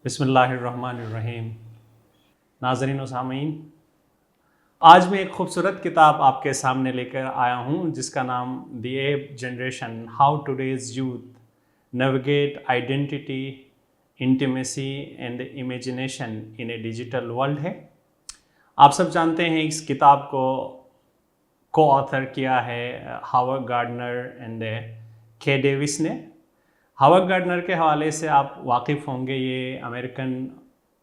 बिस्मिल्लाहिर्रहमानिर्रहीम। नाज़रीन व सामीन, आज मैं एक ख़ूबसूरत किताब आपके सामने लेकर आया हूँ जिसका नाम the app generation, how today's youth navigate identity, intimacy and imagination in A digital world है। आप सब जानते हैं इस किताब को ऑथर किया है हावर्ड गार्डनर एंड के डेविस ने। हावर्ड गार्डनर के हवाले से आप वाकिफ़ होंगे, ये अमेरिकन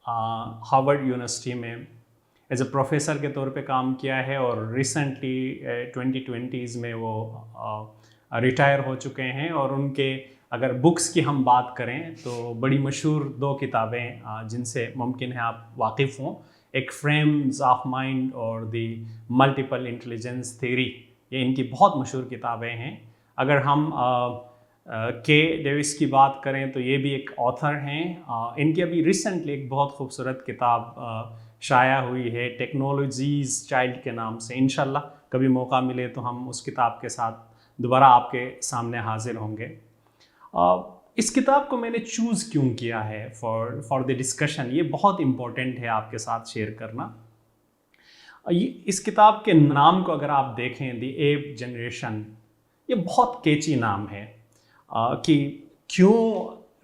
हार्वर्ड यूनिवर्सिटी में एज ए प्रोफेसर के तौर पे काम किया है और रिसेंटली 2020s में वो रिटायर हो चुके हैं। और उनके अगर बुक्स की हम बात करें तो बड़ी मशहूर दो किताबें जिनसे मुमकिन है आप वाकिफ़ हों, एक फ्रेम्स ऑफ माइंड और दी मल्टीपल इंटेलिजेंस थ्योरी, ये इनकी बहुत मशहूर किताबें हैं। अगर हम के डेविस की बात करें तो ये भी एक ऑथर हैं। इनकी अभी रिसेंटली एक बहुत खूबसूरत किताब शाया हुई है टेक्नोलॉजीज़ चाइल्ड के नाम से। इंशाल्लाह कभी मौका मिले तो हम उस किताब के साथ दोबारा आपके सामने हाजिर होंगे। इस किताब को मैंने चूज़ क्यों किया है फॉर द डिस्कशन, ये बहुत इम्पोर्टेंट है आपके साथ शेयर करना। इस किताब के नाम को अगर आप देखें, द एप जनरेशन, ये बहुत कैची नाम है कि क्यों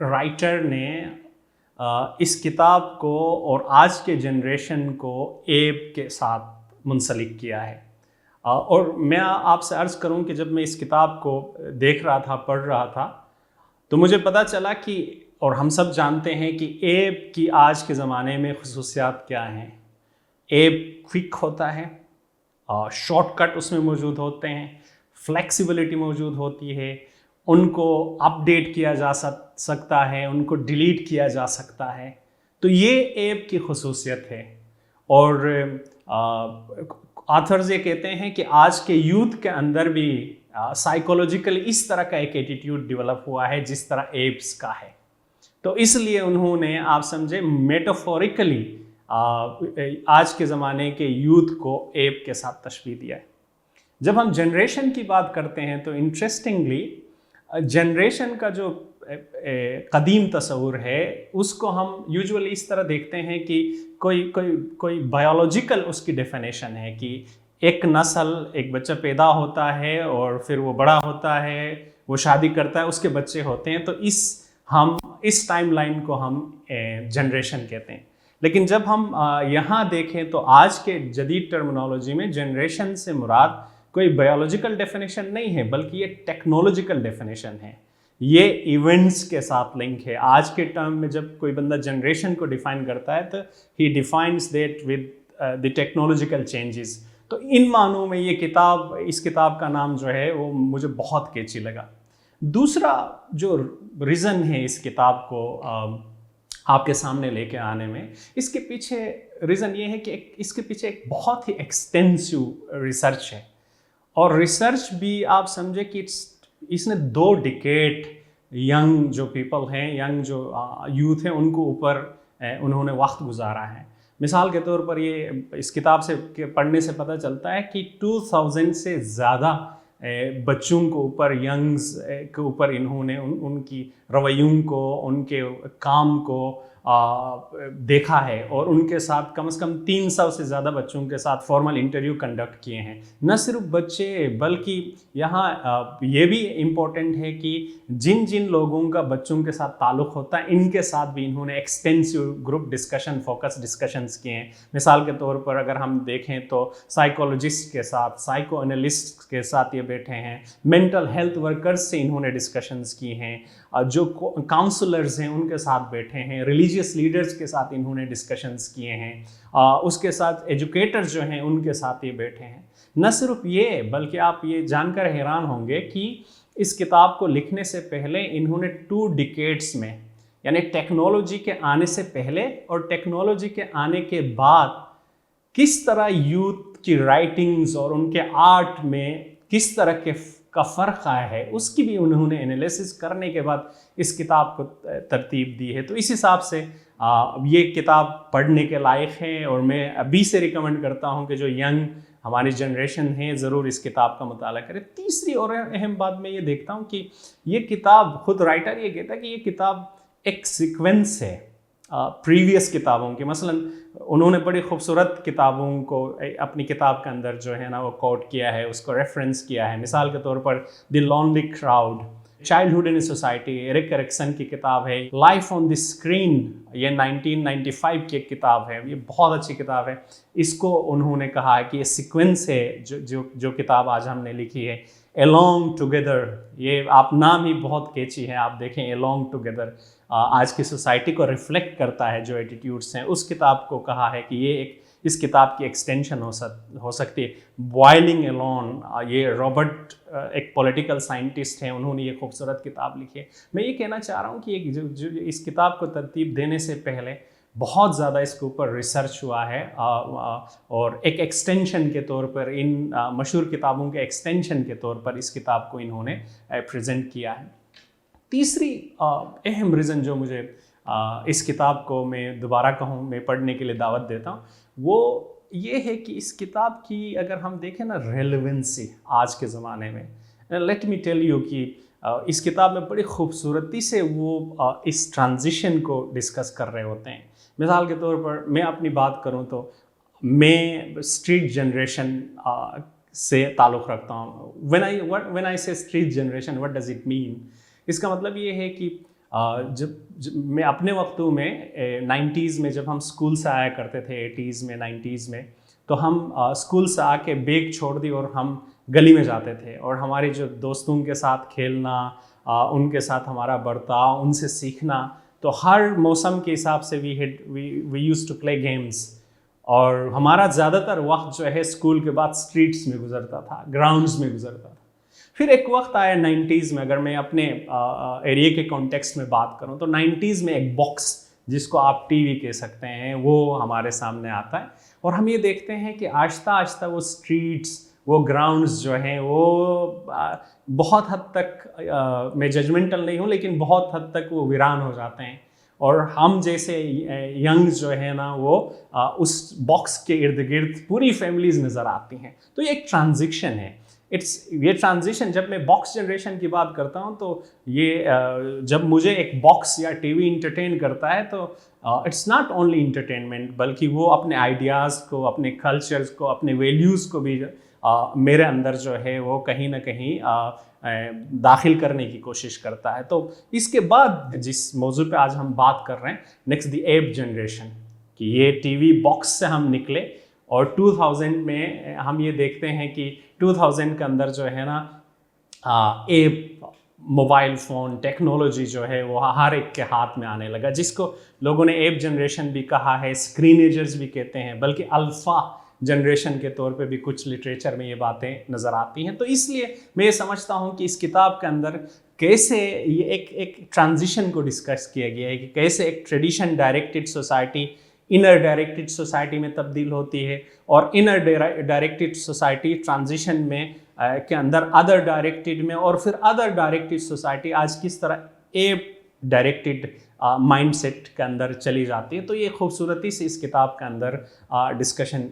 राइटर ने इस किताब को और आज के जनरेशन को एप के साथ मुंसलिक किया है। और मैं आपसे अर्ज़ करूं कि जब मैं इस किताब को देख रहा था, पढ़ रहा था, तो मुझे पता चला कि, और हम सब जानते हैं कि एप की आज के ज़माने में खुसूसियात क्या हैं। एप क्विक होता है, शॉर्टकट उसमें मौजूद होते हैं, फ्लेक्सिबिलिटी मौजूद होती है, उनको अपडेट किया जा सकता है, उनको डिलीट किया जा सकता है। तो ये ऐप की खुसूसियत है। और ऑथर्स ये कहते हैं कि आज के यूथ के अंदर भी साइकोलॉजिकल इस तरह का एक एटीट्यूड डेवलप हुआ है जिस तरह एप्स का है। तो इसलिए उन्होंने, आप समझे, मेटाफोरिकली आज के ज़माने के यूथ को ऐप के साथ तशबीह दिया है। जब हम जनरेशन की बात करते हैं तो इंटरेस्टिंगली जनरेशन का जो कदीम तस्वुर है उसको हम यूजुअली इस तरह देखते हैं कि कोई बायोलॉजिकल उसकी डेफिनेशन है कि एक नस्ल, एक बच्चा पैदा होता है और फिर वो बड़ा होता है, वो शादी करता है, उसके बच्चे होते हैं। तो इस टाइमलाइन को हम जनरेशन कहते हैं। लेकिन जब हम यहाँ देखें तो आज के जदीद टर्मिनोलॉजी में जनरेशन से मुराद कोई बायोलॉजिकल डेफिनेशन नहीं है, बल्कि ये टेक्नोलॉजिकल डेफिनेशन है। ये इवेंट्स के साथ लिंक है। आज के टर्म में जब कोई बंदा जनरेशन को डिफाइन करता है तो he defines that with the technological changes. तो इन मानों में इस किताब का नाम जो है वो मुझे बहुत कैची लगा। दूसरा जो रीज़न है इस किताब को आपके सामने लेके आने में, इसके पीछे रीज़न ये है कि इसके पीछे एक बहुत ही एक्सटेंसिव रिसर्च है। और रिसर्च भी आप समझे कि इसने 2 डिकेड यंग जो पीपल हैं, यंग जो यूथ हैं, उनको ऊपर उन्होंने वक्त गुजारा है। मिसाल के तौर पर ये इस किताब से पढ़ने से पता चलता है कि 2000 से ज़्यादा बच्चों को ऊपर, यंग्स के ऊपर इन्होंने उनकी रवैयों को, उनके काम को देखा है और उनके साथ कम से कम 300 से ज़्यादा बच्चों के साथ फॉर्मल इंटरव्यू कंडक्ट किए हैं। न सिर्फ बच्चे, बल्कि यहाँ ये भी इम्पोर्टेंट है कि जिन जिन लोगों का बच्चों के साथ ताल्लुक़ होता है, इनके साथ भी इन्होंने extensive group discussion, focus discussions किए हैं। मिसाल के तौर पर अगर हम देखें तो साइकोलॉजिस्ट के साथ, साइको एनालिस्ट के साथ ये बैठे हैं, मेंटल हेल्थ वर्कर्स से इन्होंने डिस्कशंस की हैं, जो काउंसलर्स हैं उनके साथ बैठे हैं, रिलीजियस लीडर्स के साथ इन्होंने डिस्कशंस किए हैं, उसके साथ एजुकेटर्स जो हैं उनके साथ ये बैठे हैं। न सिर्फ ये, बल्कि आप ये जानकर हैरान होंगे कि इस किताब को लिखने से पहले इन्होंने 2 डिकेड्स में, यानी टेक्नोलॉजी के आने से पहले और टेक्नोलॉजी के आने के बाद, किस तरह यूथ की राइटिंग्स और उनके आर्ट में किस तरह का फ़र्क आया है, उसकी भी उन्होंने एनालिसिस करने के बाद इस किताब को तरतीब दी है। तो इस हिसाब से ये किताब पढ़ने के लायक है और मैं अभी से रिकमेंड करता हूँ कि जो यंग हमारी जनरेशन है ज़रूर इस किताब का मुताला करें। तीसरी और अहम बात मैं ये देखता हूँ कि ये किताब, खुद राइटर ये कहता है कि ये किताब एक सीक्वेंस है। प्रीवियस किताबों की, मसलन उन्होंने बड़ी खूबसूरत किताबों को अपनी किताब के अंदर जो है ना वो कोट किया है, उसको रेफरेंस किया है। मिसाल के तौर पर the lonely crowd, childhood in society, Erik Erikson की किताब है। लाइफ ऑन द स्क्रीन, ये 1995 की एक किताब है, ये बहुत अच्छी किताब है। इसको उन्होंने कहा है कि ये सीक्वेंस है जो किताब आज हमने लिखी है, अलोंग टुगेदर। ये आप नाम ही बहुत कैची है, आप देखें अलोंग टुगेदर आज की सोसाइटी को रिफ्लेक्ट करता है, जो एटीट्यूड्स हैं। उस किताब को कहा है कि ये इस किताब की एक्सटेंशन हो सकती है। बॉइलिंग अलोन, ये रॉबर्ट एक पॉलिटिकल साइंटिस्ट हैं, उन्होंने ये खूबसूरत किताब लिखी है। मैं ये कहना चाह रहा हूँ कि जो इस किताब को तरतीब देने से पहले बहुत ज़्यादा इसके ऊपर रिसर्च हुआ है, और एक एक्सटेंशन के तौर पर इन मशहूर किताबों के एक्सटेंशन के तौर पर इस किताब को इन्होंने प्रेजेंट किया है। तीसरी अहम रीज़न जो मुझे इस किताब को मैं दोबारा कहूँ, मैं पढ़ने के लिए दावत देता हूँ, वो ये है कि इस किताब की अगर हम देखें ना रेलेवेंसी आज के ज़माने में, लेट मी टेल यू कि इस किताब में बड़ी खूबसूरती से वो इस ट्रांजिशन को डिस्कस कर रहे होते हैं। मिसाल के तौर पर मैं अपनी बात करूँ तो मैं स्ट्रीट जनरेशन से ताल्लुक़ रखता हूँ। व्हेन आई से street generation, what does it mean? इसका मतलब ये है कि जब मैं अपने वक्तों में 90s में जब हम स्कूल से आया करते थे, 80s में 90s में, तो हम स्कूल से आके बैग छोड़ दी और हम गली में जाते थे, और हमारे जो दोस्तों के साथ खेलना, उनके साथ हमारा बर्ताव, उनसे सीखना, तो हर मौसम के हिसाब से we used to play games. और हमारा ज़्यादातर वक्त जो है स्कूल के बाद स्ट्रीट्स में गुजरता था, ग्राउंड्स में गुजरता था। फिर एक वक्त आया 90s में, अगर मैं अपने एरिया के कॉन्टेक्स्ट में बात करूं तो 90s में एक बॉक्स, जिसको आप टीवी कह सकते हैं, वो हमारे सामने आता है, और हम ये देखते हैं कि आहिस्ता आहिस्ता वो स्ट्रीट्स, वो ग्राउंड्स जो हैं वो बहुत हद तक, मैं जजमेंटल नहीं हूँ, लेकिन बहुत हद तक वो वीरान हो जाते हैं, और हम जैसे यंग जो है ना वो उस बॉक्स के इर्द गिर्द पूरी फैमिलीज नज़र आती हैं। तो ये एक ट्रांजिशन है। ये ट्रांजिशन, जब मैं बॉक्स जनरेशन की बात करता हूँ तो ये जब मुझे एक बॉक्स या टीवी इंटरटेन करता है तो इट्स नॉट ओनली इंटरटेनमेंट, बल्कि वो अपने आइडियाज़ को, अपने कल्चर्स को, अपने वैल्यूज़ को भी मेरे अंदर जो है वो कहीं ना कहीं दाखिल करने की कोशिश करता है। तो इसके बाद जिस मौजू पे आज हम बात कर रहे हैं, नेक्स्ट द एप जनरेशन, कि ये टीवी बॉक्स से हम निकले और 2000 में हम ये देखते हैं कि 2000 के अंदर जो है ना एप, मोबाइल फ़ोन, टेक्नोलॉजी जो है वो हर एक के हाथ में आने लगा, जिसको लोगों ने एप जनरेशन भी कहा है, स्क्रीनेजर्स भी कहते हैं, बल्कि अल्फ़ा जनरेशन के तौर पे भी कुछ लिटरेचर में ये बातें नज़र आती हैं। तो इसलिए मैं ये समझता हूँ कि इस किताब के अंदर कैसे ये एक ट्रांजिशन को डिस्कस किया गया है, कि कैसे एक tradition directed society inner directed society में तब्दील होती है, और इनर डायरेक्टेड सोसाइटी ट्रांजिशन में के अंदर अदर डायरेक्टेड में, और फिर अदर डायरेक्टेड सोसाइटी आज किस तरह एप डायरेक्टेड माइंडसेट के अंदर चली जाती है। तो ये खूबसूरती से इस किताब के अंदर डिस्कशन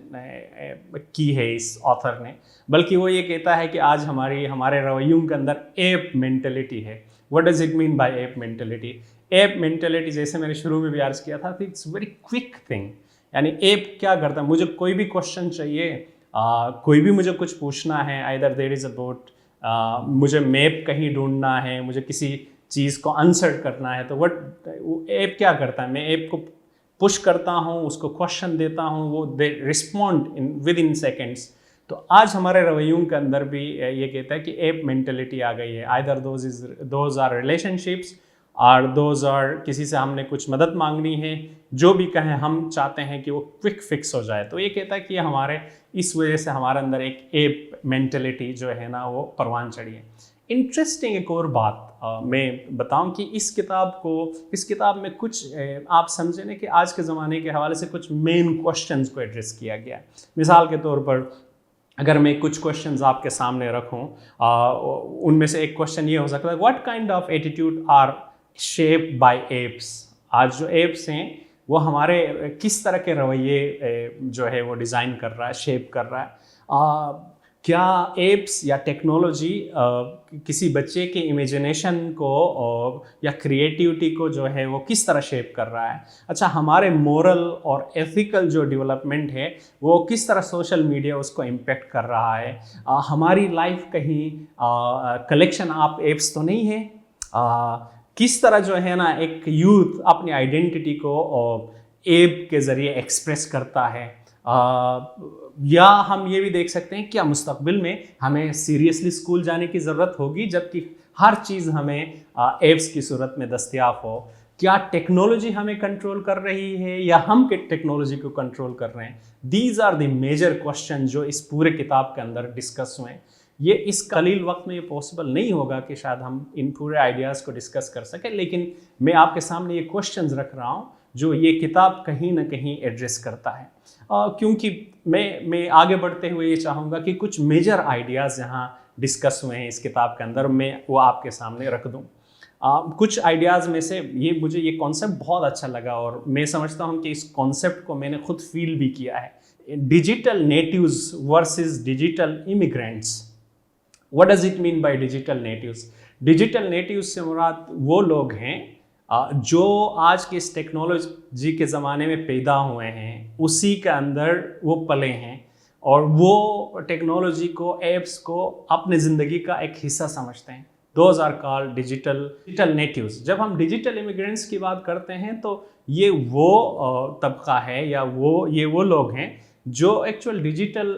की है इस ऑथर ने। बल्कि वो ये कहता है कि आज हमारे रवैयों के अंदर एप मेंटलिटी है। What does it mean by app mentality? App mentality, जैसे मैंने शुरू में भी अर्ज किया था, इट्स वेरी क्विक थिंग। यानी एप क्या करता है, मुझे कोई भी क्वेश्चन चाहिए, कोई भी मुझे कुछ पूछना है, आइदर देयर इज़ अबाउट, मुझे मैप कहीं ढूंढना है, मुझे किसी चीज़ को आंसर करना है, तो ऐप क्या करता है, मैं ऐप को पुश करता हूँ, उसको क्वेश्चन देता हूँ, वो they respond with in seconds. तो आज हमारे रवैयों के अंदर भी ये कहता है कि ऐप मेंटलिटी आ गई है। आइदर दोज आर रिलेशनशिप्स, और दोज आर किसी से हमने कुछ मदद मांगनी है, जो भी कहें हम चाहते हैं कि वो क्विक फिक्स हो जाए। तो ये कहता है कि हमारे इस वजह से हमारे अंदर एक ऐप मेंटलिटी जो है ना वो परवान चढ़ी है। इंटरेस्टिंग एक और बात मैं बताऊं कि इस किताब में कुछ आप समझे ना कि आज के ज़माने के हवाले से कुछ मेन क्वेश्चंस को एड्रेस किया गया है। मिसाल के तौर पर अगर मैं कुछ क्वेश्चंस आपके सामने रखूं, उनमें से एक क्वेश्चन ये हो सकता है, what kind of attitude are shaped by apps? आज जो एप्स हैं वो हमारे किस तरह के रवैये जो है वो डिज़ाइन कर रहा है, शेप कर रहा है। क्या एप्स या टेक्नोलॉजी किसी बच्चे के इमेजिनेशन को या क्रिएटिविटी को जो है वो किस तरह शेप कर रहा है? अच्छा, हमारे मोरल और एथिकल जो डेवलपमेंट है वो किस तरह सोशल मीडिया उसको इम्पेक्ट कर रहा है? हमारी लाइफ कहीं कलेक्शन ऑफ एप्स तो नहीं है? किस तरह जो है ना एक यूथ अपनी आइडेंटिटी को ऐप के ज़रिए एक्सप्रेस करता है? या हम ये भी देख सकते हैं क्या मुस्तकबिल में हमें सीरियसली स्कूल जाने की ज़रूरत होगी जबकि हर चीज़ हमें ऐप्स की सूरत में दस्तयाब हो? क्या टेक्नोलॉजी हमें कंट्रोल कर रही है या हम टेक्नोलॉजी को कंट्रोल कर रहे हैं? These are the major question जो इस पूरे किताब के अंदर डिस्कस हुए हैं। ये इस कलील वक्त में ये पॉसिबल नहीं होगा कि शायद हम इन पूरे आइडियाज़ को डिस्कस कर सकें, लेकिन मैं आपके सामने ये क्वेश्चंस रख रहा हूँ जो ये किताब कहीं ना कहीं एड्रेस करता है। क्योंकि मैं आगे बढ़ते हुए ये चाहूँगा कि कुछ मेजर आइडियाज़ यहाँ डिस्कस हुए हैं इस किताब के अंदर, मैं वो आपके सामने रख दूँ। कुछ आइडियाज़ में से मुझे ये कॉन्सेप्ट बहुत अच्छा लगा और मैं समझता हूँ कि इस कॉन्सेप्ट को मैंने खुद फील भी किया है। Digital natives versus digital immigrants. What does it mean by digital natives? Digital natives से मुराद वो लोग हैं जो आज के इस टेक्नोलॉजी के ज़माने में पैदा हुए हैं, उसी के अंदर वो पले हैं और वो टेक्नोलॉजी को, ऐप्स को अपने ज़िंदगी का एक हिस्सा समझते हैं। 2000 कॉल्ड डिजिटल नेटिव्स। जब हम डिजिटल इमिग्रेंट्स की बात करते हैं तो ये वो तबका है या ये वो लोग हैं जो एक्चुअल डिजिटल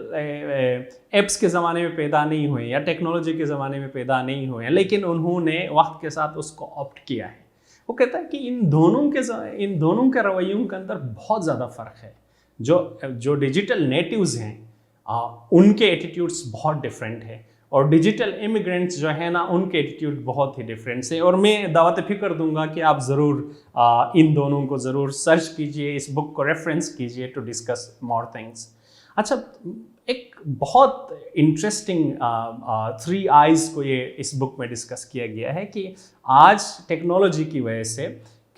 ऐप्स के ज़माने में पैदा नहीं हुए या टेक्नोलॉजी के ज़माने में पैदा नहीं हुए हैं, लेकिन उन्होंने वक्त के साथ उसको ऑप्ट किया है। वो कहता है कि इन दोनों के रवैयों के अंदर बहुत ज़्यादा फ़र्क है। जो डिजिटल नेटिव्स हैं उनके एटीट्यूड्स बहुत डिफरेंट है और डिजिटल इमिग्रेंट्स जो है ना उनके एटीट्यूड बहुत ही डिफरेंट है। और मैं दावत फ़िक्र दूंगा कि आप ज़रूर इन दोनों को ज़रूर सर्च कीजिए, इस बुक को रेफरेंस कीजिए टू डिस्कस मोर थिंग्स। अच्छा, एक बहुत इंटरेस्टिंग 3 आइज़ को ये इस बुक में डिस्कस किया गया है कि आज टेक्नोलॉजी की वजह से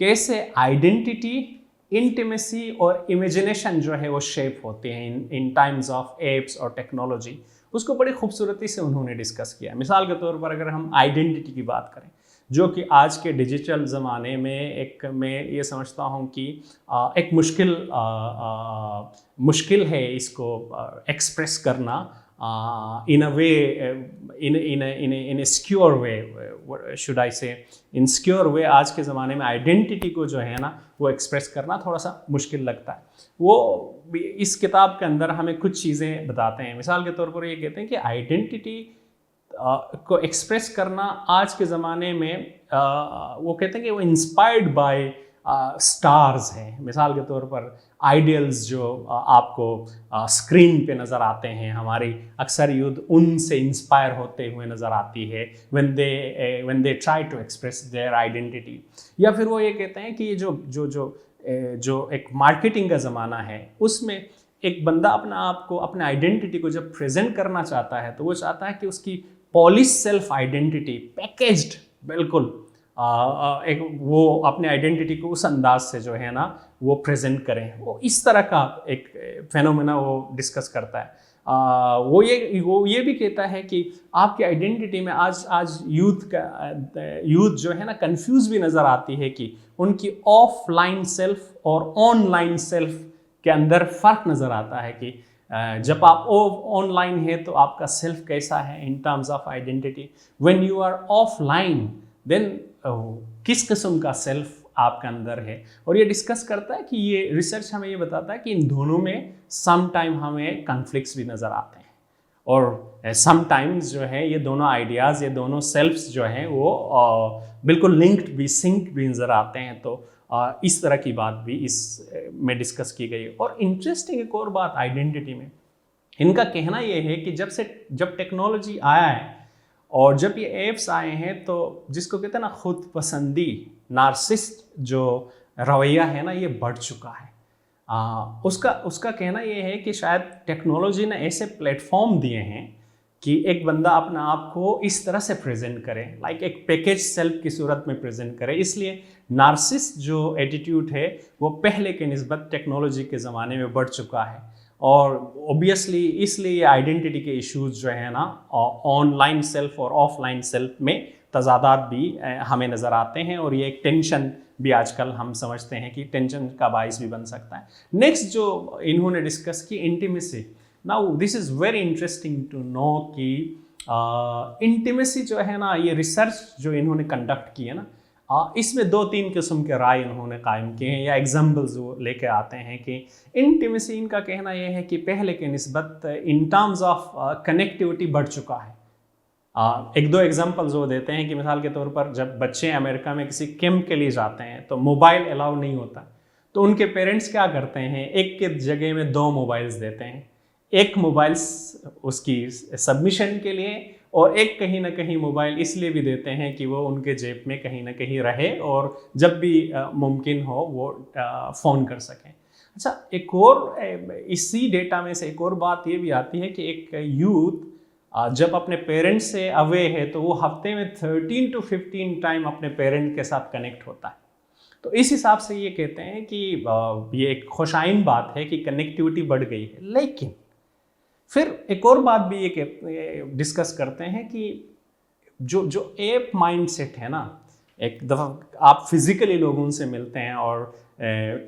कैसे आइडेंटिटी, इंटीमेसी और इमेजिनेशन जो है वो शेप होते हैं इन टाइम्स ऑफ एप्स और टेक्नोलॉजी। उसको बड़ी खूबसूरती से उन्होंने डिस्कस किया। मिसाल के तौर पर अगर हम आइडेंटिटी की बात करें, जो कि आज के डिजिटल ज़माने में मैं ये समझता हूँ कि एक मुश्किल है इसको एक्सप्रेस करना इन अ वे, इन ए सिक्योर वे, शुड आई से इन सिक्योर वे। आज के ज़माने में आइडेंटिटी को जो है ना वो एक्सप्रेस करना थोड़ा सा मुश्किल लगता है। वो इस किताब के अंदर हमें कुछ चीज़ें बताते हैं। मिसाल के तौर पर ये कहते हैं कि आइडेंटिटी को एक्सप्रेस करना आज के ज़माने में वो कहते हैं कि वो इंस्पायर्ड बाय स्टार्स हैं। मिसाल के तौर पर आइडियल्स जो आपको स्क्रीन पे नज़र आते हैं, हमारी अक्सर यूथ उनसे इंस्पायर होते हुए नज़र आती है when they try to express their identity. या फिर वो ये कहते हैं कि ये जो एक मार्केटिंग का ज़माना है उसमें एक बंदा अपना आप को, अपने आइडेंटिटी को जब प्रेजेंट करना चाहता है तो वो चाहता है कि उसकी पॉलिश सेल्फ आइडेंटिटी पैकेज्ड, बिल्कुल एक वो अपने आइडेंटिटी को उस अंदाज से जो है ना वो प्रेजेंट करें। वो इस तरह का एक फेनोमेना वो डिस्कस करता है। वो ये भी कहता है कि आपकी आइडेंटिटी में आज यूथ जो है ना कंफ्यूज भी नज़र आती है कि उनकी ऑफलाइन सेल्फ और ऑनलाइन सेल्फ के अंदर फ़र्क नज़र आता है कि जब आप ऑनलाइन है तो आपका सेल्फ कैसा है in terms of identity, when you are offline then किस किस्म का सेल्फ आपके अंदर है। और ये डिस्कस करता है कि ये रिसर्च हमें ये बताता है कि इन दोनों में सम टाइम हमें कॉन्फ्लिक्ट्स भी नज़र आते हैं और सम टाइम्स जो है ये दोनों आइडियाज़, ये दोनों सेल्फ्स जो हैं वो बिल्कुल लिंक्ड भी, सिंक भी नज़र आते हैं। तो इस तरह की बात भी इस में डिस्कस की गई। और इंटरेस्टिंग एक और बात आइडेंटिटी में, इनका कहना ये है कि जब टेक्नोलॉजी आया है और जब ये ऐप्स आए हैं तो जिसको कहते हैं ना खुद पसंदी, नार्सिस्ट जो रवैया है ना ये बढ़ चुका है। उसका कहना ये है कि शायद टेक्नोलॉजी ने ऐसे प्लेटफॉर्म दिए हैं कि एक बंदा अपना आप को इस तरह से प्रेजेंट करे, लाइक एक पैकेज सेल्फ की सूरत में प्रेजेंट करे। इसलिए नार्सिस्ट जो एटीट्यूड है वो पहले के निस्बत टेक्नोलॉजी के ज़माने में बढ़ चुका है और ऑब्वियसली इसलिए ये आइडेंटिटी के इश्यूज जो है ना ऑनलाइन सेल्फ और ऑफलाइन सेल्फ में तजादात भी हमें नज़र आते हैं, और ये एक टेंशन भी आजकल हम समझते हैं कि टेंशन का बाइस भी बन सकता है। नेक्स्ट जो इन्होंने डिस्कस की, intimacy. Now this is very interesting to know कि इंटीमेसी जो है ना, ये रिसर्च जो इन्होंने कंडक्ट की है ना, इसमें 2-3 किस्म के राय इन्होंने कायम किए हैं या एग्जाम्पल्स वो लेके आते हैं कि इंटीमेसी, इनका कहना यह है कि पहले के निस्बत इन टर्म्स ऑफ कनेक्टिविटी बढ़ चुका है। 1-2 एग्जाम्पल्स वो देते हैं कि मिसाल के तौर पर जब बच्चे अमेरिका में किसी कैंप के लिए जाते हैं तो मोबाइल अलाउ नहीं होता, तो उनके पेरेंट्स क्या करते हैं, एक के जगह में 2 मोबाइल्स देते हैं। एक मोबाइल उसकी सबमिशन के लिए और एक कहीं ना कहीं मोबाइल इसलिए भी देते हैं कि वो उनके जेब में कहीं ना कहीं रहे और जब भी मुमकिन हो वो फ़ोन कर सकें। अच्छा, एक और इसी डेटा में से एक और बात ये भी आती है कि एक यूथ जब अपने पेरेंट्स से अवे है तो वो हफ्ते में 13 to 15 टाइम अपने पेरेंट के साथ कनेक्ट होता है। तो इस हिसाब से ये कहते हैं कि ये एक खुशाइन बात है कि कनेक्टिविटी बढ़ गई है। लेकिन फिर एक और बात भी ये डिस्कस करते हैं कि जो एप माइंडसेट है ना, एक दफ़ा आप फिज़िकली लोगों से मिलते हैं और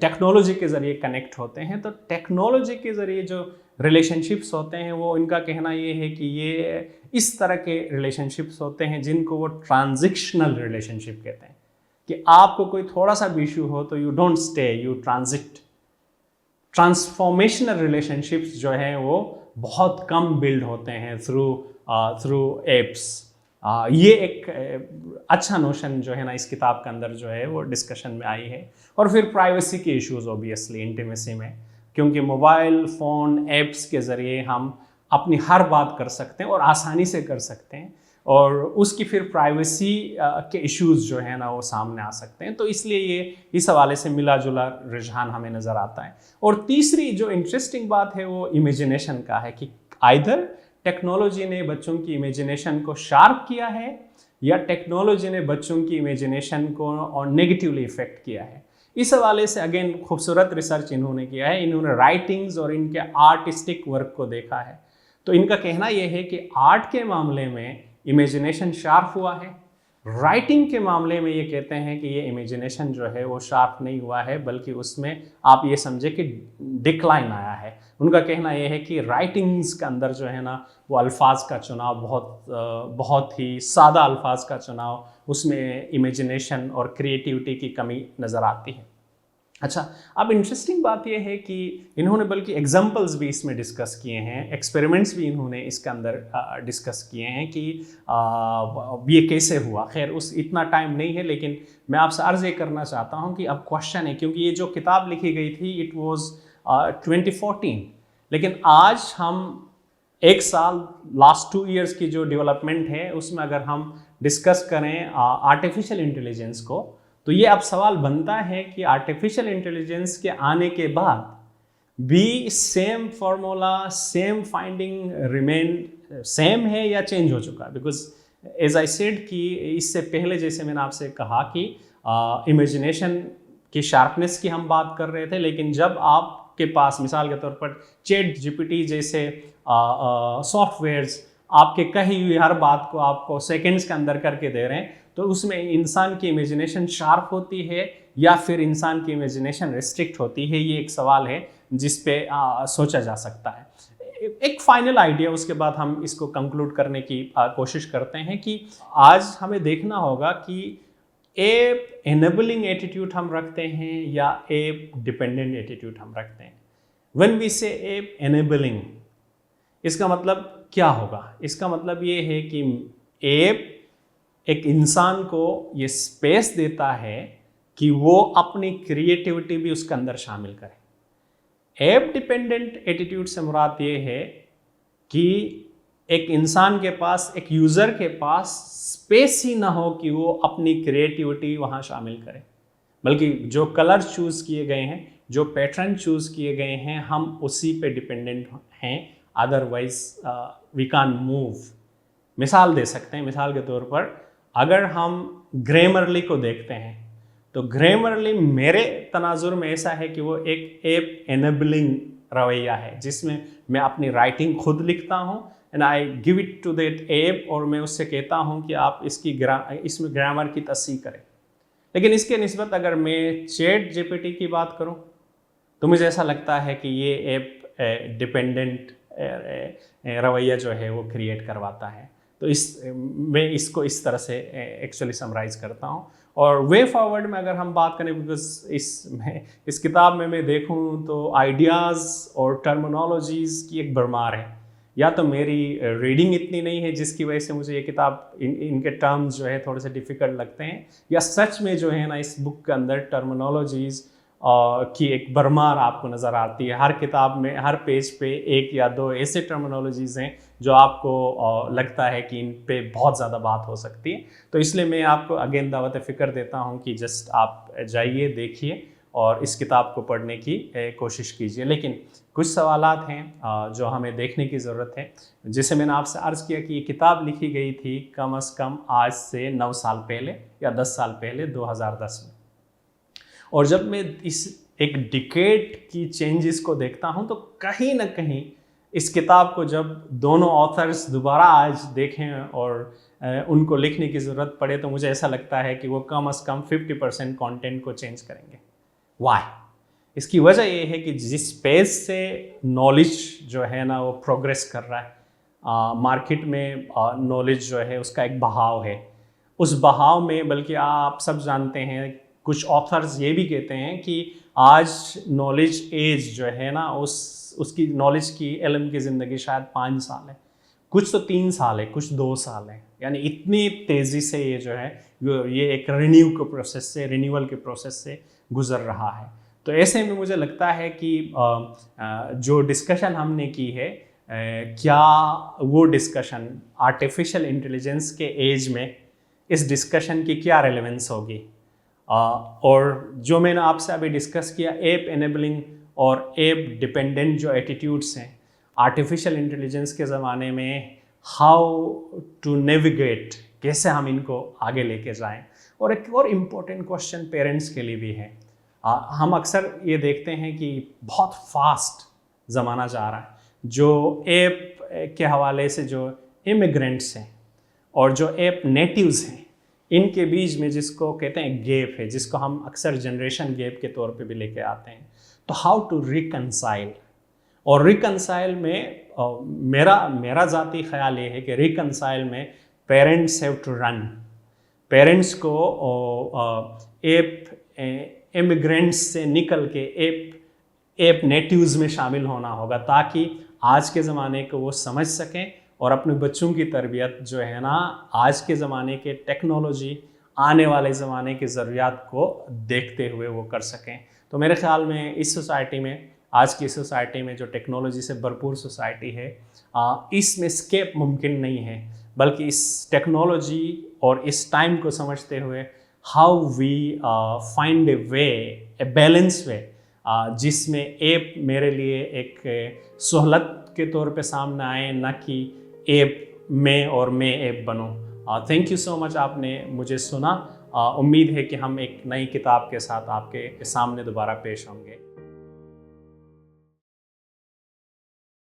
टेक्नोलॉजी के ज़रिए कनेक्ट होते हैं, तो टेक्नोलॉजी के ज़रिए जो रिलेशनशिप्स होते हैं वो इनका कहना ये है कि ये इस तरह के रिलेशनशिप्स होते हैं जिनको वो ट्रांजिशनल रिलेशनशिप कहते हैं, कि आपको कोई थोड़ा सा भी इशू हो तो you don't stay, you transit. Transformational relationships जो हैं वो बहुत कम बिल्ड होते हैं थ्रू एप्स। ये एक अच्छा नोशन जो है ना इस किताब के अंदर जो है वो डिस्कशन में आई है। और फिर प्राइवेसी के इश्यूज ऑब्वियसली इंटीमेसी में, क्योंकि मोबाइल फ़ोन ऐप्स के ज़रिए हम अपनी हर बात कर सकते हैं और आसानी से कर सकते हैं, और उसकी फिर प्राइवेसी के इश्यूज जो है ना वो सामने आ सकते हैं। तो इसलिए ये इस हवाले से मिला जुला रुझान हमें नज़र आता है। और तीसरी जो इंटरेस्टिंग बात है वो इमेजिनेशन का है कि आइदर टेक्नोलॉजी ने बच्चों की इमेजिनेशन को शार्प किया है या टेक्नोलॉजी ने बच्चों की इमेजिनेशन को और नेगेटिवली इफेक्ट किया है। इस हवाले से अगेन खूबसूरत रिसर्च इन्होंने किया है। इन्होंने राइटिंग्स और इनके आर्टिस्टिक वर्क को देखा है। तो इनका कहना यह है कि आर्ट के मामले में इमेजिनेशन शार्प हुआ है, राइटिंग के मामले में ये कहते हैं कि ये इमेजिनेशन जो है वो शार्प नहीं हुआ है, बल्कि उसमें आप ये समझे कि डिक्लाइन आया है। उनका कहना यह है कि राइटिंग्स के अंदर जो है ना वो अल्फाज का चुनाव बहुत ही सादा अल्फाज का चुनाव, उसमें इमेजिनेशन और क्रिएटिविटी की कमी नज़र आती है। अच्छा, अब इंटरेस्टिंग बात यह है कि इन्होंने बल्कि एग्जाम्पल्स भी इसमें डिस्कस किए हैं, एक्सपेरिमेंट्स भी इन्होंने इसके अंदर डिस्कस किए हैं कि ये कैसे हुआ। खैर उस इतना टाइम नहीं है, लेकिन मैं आपसे अर्ज़ ये करना चाहता हूँ कि अब क्वेश्चन है, क्योंकि ये जो किताब लिखी गई थी इट वाज 2014, लेकिन आज हम एक साल लास्ट 2 इयर्स की जो डेवलपमेंट है उसमें अगर हम डिस्कस करें आर्टिफिशियल इंटेलिजेंस को, तो ये अब सवाल बनता है कि आर्टिफिशियल इंटेलिजेंस के आने के बाद भी same formula, same finding remain same है या चेंज हो चुका है। बिकॉज एज आई सेड कि इससे पहले जैसे मैंने आपसे कहा कि इमेजिनेशन की शार्पनेस की हम बात कर रहे थे, लेकिन जब आपके पास मिसाल के तौर पर चैट जीपीटी जैसे सॉफ्टवेयर्स आपके कही हुई हर बात को आपको सेकेंड्स के अंदर करके दे रहे हैं, तो उसमें इंसान की इमेजिनेशन शार्प होती है या फिर इंसान की इमेजिनेशन रिस्ट्रिक्ट होती है, ये एक सवाल है जिस पे सोचा जा सकता है। एक फाइनल आइडिया, उसके बाद हम इसको कंक्लूड करने की कोशिश करते हैं कि आज हमें देखना होगा कि एप एनेबलिंग एटीट्यूड हम रखते हैं या एप डिपेंडेंट एटीट्यूड हम रखते हैं। व्हेन वी से एप एनेबलिंग, इसका मतलब क्या होगा? इसका मतलब ये है कि एप एक इंसान को ये स्पेस देता है कि वो अपनी क्रिएटिविटी भी उसके अंदर शामिल करे। ऐप डिपेंडेंट एटीट्यूड से मुराद ये है कि एक इंसान के पास, एक यूज़र के पास स्पेस ही ना हो कि वो अपनी क्रिएटिविटी वहाँ शामिल करे, बल्कि जो कलर चूज़ किए गए हैं, जो पैटर्न चूज़ किए गए हैं, हम उसी पे डिपेंडेंट हैं, अदरवाइज वी कांट मूव। मिसाल दे सकते हैं, मिसाल के तौर पर अगर हम ग्रामरली को देखते हैं तो ग्रामरली मेरे तनाजुर में ऐसा है कि वो एक ऐप एनेबलिंग रवैया है जिसमें मैं अपनी राइटिंग खुद लिखता हूँ and I give it to that app और मैं उससे कहता हूँ कि आप इसमें ग्रामर की तस्सीह करें। लेकिन इसके निस्बत अगर मैं चैट जीपीटी की बात करूँ तो मुझे ऐसा लगता है कि ये ऐप डिपेंडेंट रवैया जो है वो क्रिएट करवाता है। तो मैं इसको इस तरह से एक्चुअली समराइज़ करता हूँ। और वे फॉरवर्ड में अगर हम बात करें, बिकॉज इस किताब में मैं देखूँ तो आइडियाज़ और टर्मिनोलॉजीज़ की एक भरमार है। या तो मेरी रीडिंग इतनी नहीं है जिसकी वजह से मुझे ये किताब इनके टर्म्स जो है थोड़े से डिफ़िकल्ट लगते हैं, या सच में जो है ना इस बुक के अंदर टर्मिनोलॉजीज़ की एक भरमार आपको नज़र आती है। हर किताब में हर पेज पे एक या दो ऐसे टर्मिनोलॉजीज़ हैं जो आपको लगता है कि इन पे बहुत ज़्यादा बात हो सकती है। तो इसलिए मैं आपको अगेन दावत फ़िक्र देता हूँ कि जस्ट आप जाइए, देखिए और इस किताब को पढ़ने की कोशिश कीजिए। लेकिन कुछ सवालात हैं जो हमें देखने की ज़रूरत है। जैसे मैंने आपसे अर्ज़ किया कि ये किताब लिखी गई थी कम से कम आज से 9 साल पहले या 10 साल पहले, 2010 में। और जब मैं इस एक डिकेड की चेंजेस को देखता हूं तो कहीं ना कहीं इस किताब को जब दोनों ऑथर्स दोबारा आज देखें और उनको लिखने की ज़रूरत पड़े तो मुझे ऐसा लगता है कि वो कम से कम 50% कंटेंट को चेंज करेंगे। वाई? इसकी वजह ये है कि जिस पेज से नॉलेज जो है ना वो प्रोग्रेस कर रहा है मार्केट में, नॉलेज जो है उसका एक बहाव है। उस बहाव में बल्कि आप सब जानते हैं, कुछ ऑथर्स ये भी कहते हैं कि आज नॉलेज एज जो है ना उसकी नॉलेज की इल्म की ज़िंदगी शायद 5 साल है, कुछ तो 3 साल है, कुछ 2 साल है। यानी इतनी तेज़ी से ये जो है ये एक रिन्यूअल के प्रोसेस से गुज़र रहा है। तो ऐसे में मुझे लगता है कि जो डिस्कशन हमने की है, क्या वो डिस्कशन आर्टिफिशियल इंटेलिजेंस के एज में इस डिस्कशन की क्या रेलेवेंस होगी, और जो मैंने आपसे अभी डिस्कस किया ऐप एनेबलिंग और ऐप डिपेंडेंट जो एटीट्यूड्स हैं आर्टिफिशियल इंटेलिजेंस के ज़माने में, हाउ टू नेविगेट, कैसे हम इनको आगे लेके जाएं। और एक और इम्पोर्टेंट क्वेश्चन पेरेंट्स के लिए भी है। हम अक्सर ये देखते हैं कि बहुत फास्ट ज़माना जा रहा है। जो ऐप के हवाले से जो इमिग्रेंट्स हैं और जो ऐप नेटिव्स हैं, इनके बीच में जिसको कहते हैं गैप है, जिसको हम अक्सर जनरेशन गैप के तौर पे भी लेके आते हैं। तो हाउ टू रिकनसाइल, और रिकनसाइल में मेरा ज़ाती ख्याल ये है कि रिकनसाइल में parents have to run, parents को ऐप इमिग्रेंट्स से निकल के ऐप नेटिव्स में शामिल होना होगा ताकि आज के ज़माने को वो समझ सकें और अपने बच्चों की तरबियत जो है ना आज के ज़माने के टेक्नोलॉजी, आने वाले ज़माने की ज़रूरियात को देखते हुए वो कर सकें। तो मेरे ख़्याल में इस सोसाइटी में, आज की सोसाइटी में जो टेक्नोलॉजी से भरपूर सोसाइटी है, इसमें स्केप मुमकिन नहीं है, बल्कि इस टेक्नोलॉजी और इस टाइम को समझते हुए how we find a way, a balance way, जिसमें ऐप मेरे लिए एक सहूलत के तौर पे सामने आए, ना कि ऐप में और मैं ऐप बनूं। थैंक यू सो मच, आपने मुझे सुना। उम्मीद है कि हम एक नई किताब के साथ आपके सामने दोबारा पेश होंगे।